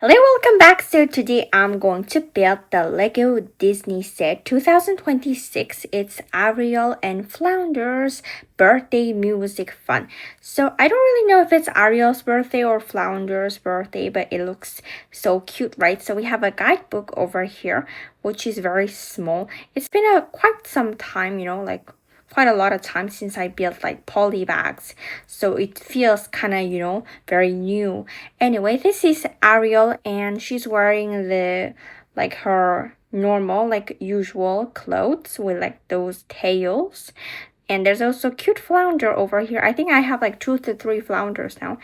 Hello, welcome back. So today I'm going to build the Lego Disney set 2026. It's Ariel and Flounder's birthday music fun. So I don't really know if it's Ariel's birthday or Flounder's birthday, but it looks so cute, right? So we have a guidebook over here, which is very small. It's been quite some time, like quite a lot of time since I built like poly bags, so it feels kind of very new. Anyway, this is Ariel and she's wearing the her normal like usual clothes with like those tails. And there's also cute flounder over here. I think I have like 2 to 3 flounders now.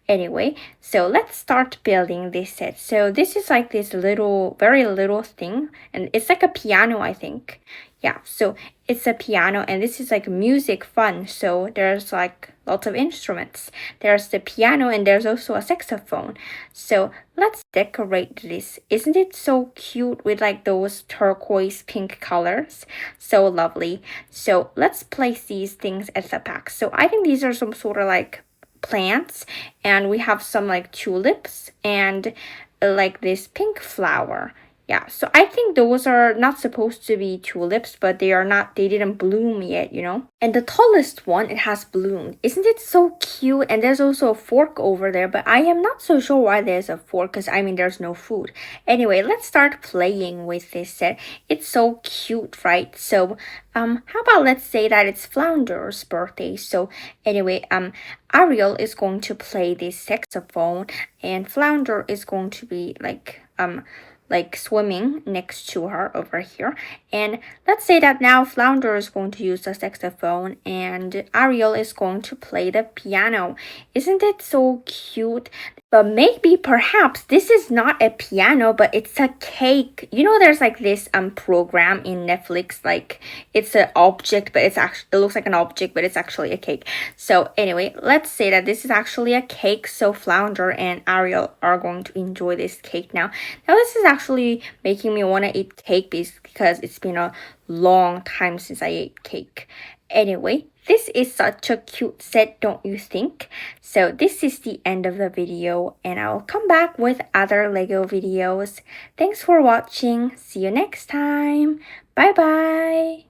Anyway, so let's start building this set. So this is like this little, very little thing. And it's like a piano, I think. Yeah, so it's a piano and this is like music fun. So there's like lots of instruments. There's the piano and there's also a saxophone. So let's decorate this. Isn't it so cute with like those turquoise pink colors? So lovely. So let's place these things at the back. So I think these are some sort of like plants, and we have some like tulips and like this pink flower. Yeah, so I think those are not supposed to be tulips, but they didn't bloom yet, And the tallest one, it has bloomed. Isn't it so cute? And there's also a fork over there, but I am not so sure why there's a fork, because I mean, there's no food. Anyway, let's start playing with this set. It's so cute, right? So, how about let's say that it's Flounder's birthday. So anyway, Ariel is going to play this saxophone, and Flounder is going to be like swimming next to her over here. And let's say that now Flounder is going to use the saxophone and Ariel is going to play the piano. Isn't it so cute? But maybe perhaps this is not a piano, but it's a cake. There's like this program in Netflix, like it's an object, but it looks like an object, but it's actually a cake. So anyway, let's say that this is actually a cake. So Flounder and Ariel are going to enjoy this cake now. Now this is actually making me want to eat cake because it's been a long time since I ate cake. Anyway, this is such a cute set, don't you think? So this is the end of the video, and I'll come back with other Lego videos. Thanks for watching. See you next time. Bye bye.